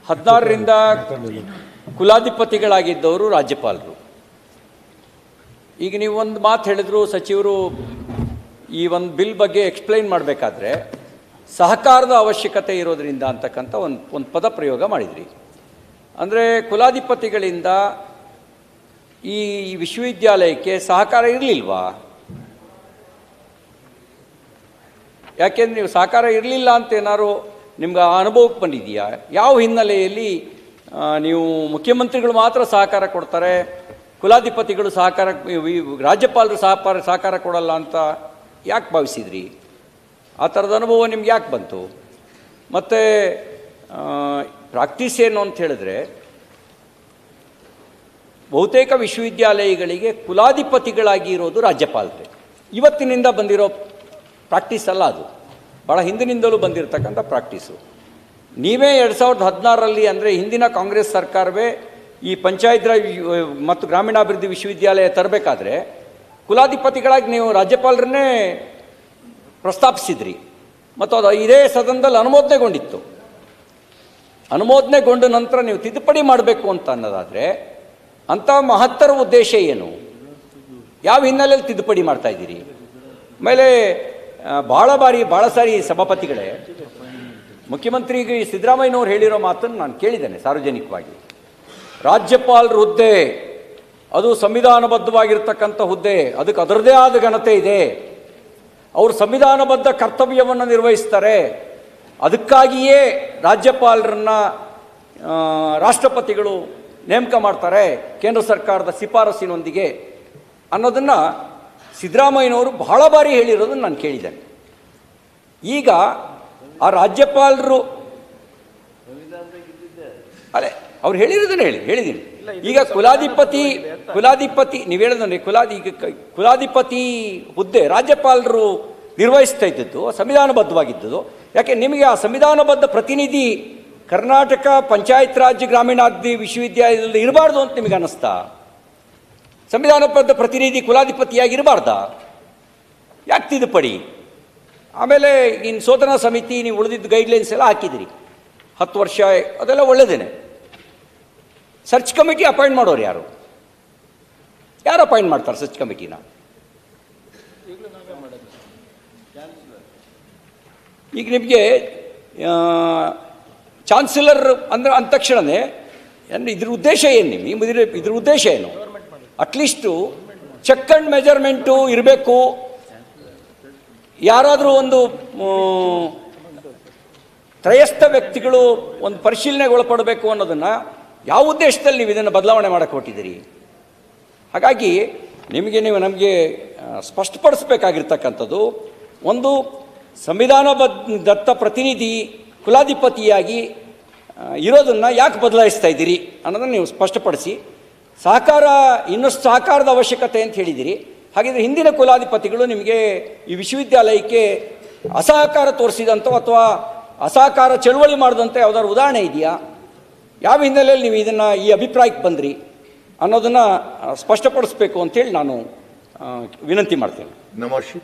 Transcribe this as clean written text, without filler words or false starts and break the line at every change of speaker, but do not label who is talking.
16ರಿಂದ ಕುಲಾಧಿಪತಿಗಳಾಗಿದ್ದವರು ರಾಜ್ಯಪಾಲರು. ಈಗ ನೀವು ಒಂದು ಮಾತು ಹೇಳಿದ್ರು ಸಚಿವರು, ಈ ಒಂದು ಬಿಲ್ ಬಗ್ಗೆ ಎಕ್ಸ್ಪ್ಲೈನ್ ಮಾಡಬೇಕಾದ್ರೆ ಸಹಕಾರದ ಅವಶ್ಯಕತೆ ಇರೋದರಿಂದ ಅಂತಕ್ಕಂಥ ಒಂದು ಪದ ಪ್ರಯೋಗ ಮಾಡಿದ್ರಿ. ಅಂದರೆ ಕುಲಾಧಿಪತಿಗಳಿಂದ ಈ ವಿಶ್ವವಿದ್ಯಾಲಯಕ್ಕೆ ಸಹಕಾರ ಇರಲಿಲ್ವಾ? ಯಾಕೆಂದ್ರೆ ನೀವು ಸಹಕಾರ ಇರಲಿಲ್ಲ ಅಂತ ಏನಾದ್ರು ನಿಮ್ಗೆ ಅನುಭವಕ್ಕೆ ಬಂದಿದೆಯಾ? ಯಾವ ಹಿನ್ನೆಲೆಯಲ್ಲಿ ನೀವು ಮುಖ್ಯಮಂತ್ರಿಗಳು ಮಾತ್ರ ಸಹಕಾರ ಕೊಡ್ತಾರೆ, ಕುಲಾಧಿಪತಿಗಳು ಸಹಕಾರ, ರಾಜ್ಯಪಾಲರು ಸಹಕಾರ ಕೊಡಲ್ಲ ಅಂತ ಯಾಕೆ ಭಾವಿಸಿದ್ರಿ? ಆ ಥರದ ಅನುಭವ ನಿಮ್ಗೆ ಯಾಕೆ ಬಂತು? ಮತ್ತು ಪ್ರಾಕ್ಟೀಸ್ ಏನು ಅಂತ ಹೇಳಿದ್ರೆ, ಬಹುತೇಕ ವಿಶ್ವವಿದ್ಯಾಲಯಗಳಿಗೆ ಕುಲಾಧಿಪತಿಗಳಾಗಿ ಇರೋದು ರಾಜ್ಯಪಾಲರೇ. ಇವತ್ತಿನಿಂದ ಬಂದಿರೋ ಪ್ರಾಕ್ಟೀಸ್ ಅಲ್ಲ, ಅದು ಭಾಳ ಹಿಂದಿನಿಂದಲೂ ಬಂದಿರತಕ್ಕಂಥ ಪ್ರಾಕ್ಟೀಸು. ನೀವೇ 2016ರಲ್ಲಿ ಅಂದರೆ ಹಿಂದಿನ ಕಾಂಗ್ರೆಸ್ ಸರ್ಕಾರವೇ ಈ ಪಂಚಾಯತ್ ರಾಜ್ ಮತ್ತು ಗ್ರಾಮೀಣಾಭಿವೃದ್ಧಿ ವಿಶ್ವವಿದ್ಯಾಲಯ ತರಬೇಕಾದ್ರೆ ಕುಲಾಧಿಪತಿಗಳಾಗಿ ನೀವು ರಾಜ್ಯಪಾಲರನ್ನೇ ಪ್ರಸ್ತಾಪಿಸಿದ್ರಿ ಮತ್ತು ಅದು ಇದೇ ಸದನದಲ್ಲಿ ಅನುಮೋದನೆಗೊಂಡಿತ್ತು. ಅನುಮೋದನೆಗೊಂಡ ನಂತರ ನೀವು ತಿದ್ದುಪಡಿ ಮಾಡಬೇಕು ಅಂತ ಅನ್ನೋದಾದರೆ ಅಂಥ ಮಹತ್ತರ ಉದ್ದೇಶ ಏನು? ಯಾವ ಹಿನ್ನೆಲೆಯಲ್ಲಿ ತಿದ್ದುಪಡಿ ಮಾಡ್ತಾ ಇದ್ದೀರಿ? ಆಮೇಲೆ ಭಾಳ ಸಾರಿ ಸಭಾಪತಿಗಳೇ, ಮುಖ್ಯಮಂತ್ರಿಗೆ ಸಿದ್ದರಾಮಯ್ಯನವ್ರು ಹೇಳಿರೋ ಮಾತನ್ನು ನಾನು ಕೇಳಿದ್ದೇನೆ ಸಾರ್ವಜನಿಕವಾಗಿ. ರಾಜ್ಯಪಾಲರ ಹುದ್ದೆ ಅದು ಸಂವಿಧಾನಬದ್ಧವಾಗಿರ್ತಕ್ಕಂಥ ಹುದ್ದೆ, ಅದಕ್ಕೆ ಅದರದೇ ಆದ ಘನತೆ ಇದೆ, ಅವರು ಸಂವಿಧಾನಬದ್ಧ ಕರ್ತವ್ಯವನ್ನು ನಿರ್ವಹಿಸ್ತಾರೆ, ಅದಕ್ಕಾಗಿಯೇ ರಾಜ್ಯಪಾಲರನ್ನು ರಾಷ್ಟ್ರಪತಿಗಳು ನೇಮಕ ಮಾಡ್ತಾರೆ ಕೇಂದ್ರ ಸರ್ಕಾರದ ಶಿಫಾರಸಿನೊಂದಿಗೆ ಅನ್ನೋದನ್ನು ಸಿದ್ದರಾಮಯ್ಯನವರು ಬಹಳ ಬಾರಿ ಹೇಳಿರೋದನ್ನು ನಾನು ಕೇಳಿದ್ದೇನೆ. ಈಗ ಆ ರಾಜ್ಯಪಾಲರು ಅದೇ ಅವ್ರು ಹೇಳಿರೋದನ್ನ ಹೇಳಿದ್ದೀನಿ. ಈಗ ಕುಲಾಧಿಪತಿ ನೀವು ಹೇಳಿದ್ರೆ ಕುಲಾಧಿಪತಿ ಹುದ್ದೆ ರಾಜ್ಯಪಾಲರು ನಿರ್ವಹಿಸ್ತಾ ಇದ್ದದ್ದು ಸಂವಿಧಾನಬದ್ಧವಾಗಿದ್ದದ್ದು. ಯಾಕೆ ನಿಮಗೆ ಆ ಸಂವಿಧಾನಬದ್ಧ ಪ್ರತಿನಿಧಿ ಕರ್ನಾಟಕ ಪಂಚಾಯತ್ ರಾಜ್ ಗ್ರಾಮೀಣಾಭಿವೃದ್ಧಿ ವಿಶ್ವವಿದ್ಯಾಲಯದಲ್ಲಿ ಇರಬಾರ್ದು ಅಂತ ನಿಮಗೆ ಅನ್ನಿಸ್ತಾ? ಸಂವಿಧಾನಬದ್ಧ ಪ್ರತಿನಿಧಿ ಕುಲಾಧಿಪತಿಯಾಗಿ ಇರಬಾರ್ದಾ? ಯಾಕೆ ತಿದ್ದುಪಡಿ? ಆಮೇಲೆ ಇನ್ನು ಶೋಧನಾ ಸಮಿತಿ ನೀವು ಉಳಿದಿದ್ದು ಗೈಡ್ಲೈನ್ಸ್ ಎಲ್ಲ ಹಾಕಿದಿರಿ, 10 ವರ್ಷ, ಅದೆಲ್ಲ ಒಳ್ಳೆಯದೇನೆ. ಸರ್ಚ್ ಕಮಿಟಿ ಅಪಾಯಿಂಟ್ ಮಾಡೋರು ಯಾರು ಅಪಾಯಿಂಟ್ ಮಾಡ್ತಾರೆ ಸರ್ಚ್ ಕಮಿಟಿನ? ಈಗ ನಿಮಗೆ ಚಾನ್ಸಲರ್ ಅಂದ್ರೆ ಅಂದ ತಕ್ಷಣವೇ ಇದ್ರ ಉದ್ದೇಶ ಏನು? ನಿಮಗೆ ಇದ್ರ ಉದ್ದೇಶ ಏನು? ಅಟ್ಲೀಸ್ಟು ಚೆಕ್ ಆ್ಯಂಡ್ ಮೆಜರ್ಮೆಂಟು ಇರಬೇಕು. ಯಾರಾದರೂ ಒಂದು ತ್ರಯಸ್ಥ ವ್ಯಕ್ತಿಗಳು ಒಂದು ಪರಿಶೀಲನೆಗೆ ಒಳಪಡಬೇಕು ಅನ್ನೋದನ್ನು ಯಾವ ಉದ್ದೇಶದಲ್ಲಿ ನೀವು ಇದನ್ನು ಬದಲಾವಣೆ ಮಾಡಕ್ಕೆ ಹೊರಟಿದ್ದೀರಿ? ಹಾಗಾಗಿ ನಮಗೆ ಸ್ಪಷ್ಟಪಡಿಸ್ಬೇಕಾಗಿರ್ತಕ್ಕಂಥದ್ದು, ಒಂದು ಸಂವಿಧಾನಬದ್ಧ ಪ್ರತಿನಿಧಿ ಕುಲಾಧಿಪತಿಯಾಗಿ ಇರೋದನ್ನು ಯಾಕೆ ಬದಲಾಯಿಸ್ತಾ ಇದ್ದೀರಿ ಅನ್ನೋದನ್ನು ನೀವು ಸ್ಪಷ್ಟಪಡಿಸಿ. ಇನ್ನಷ್ಟು ಸಹಕಾರದ ಅವಶ್ಯಕತೆ ಅಂತ ಹೇಳಿದ್ದೀರಿ. ಹಾಗಿದ್ರೆ ಹಿಂದಿನ ಕುಲಾಧಿಪತಿಗಳು ನಿಮಗೆ ಈ ವಿಶ್ವವಿದ್ಯಾಲಯಕ್ಕೆ ಅಸಹಕಾರ ತೋರಿಸಿದಂಥ ಅಥವಾ ಅಸಹಕಾರ ಚಳುವಳಿ ಮಾಡಿದಂಥ ಯಾವುದಾದ್ರು ಉದಾಹರಣೆ ಇದೆಯಾ? ಯಾವ ಹಿನ್ನೆಲೆಯಲ್ಲಿ ನೀವು ಈ ಅಭಿಪ್ರಾಯಕ್ಕೆ ಬಂದ್ರಿ ಅನ್ನೋದನ್ನು ಸ್ಪಷ್ಟಪಡಿಸ್ಬೇಕು ಅಂತೇಳಿ ನಾನು ವಿನಂತಿ ಮಾಡ್ತೇನೆ.
ನಮಸ್ತೆ.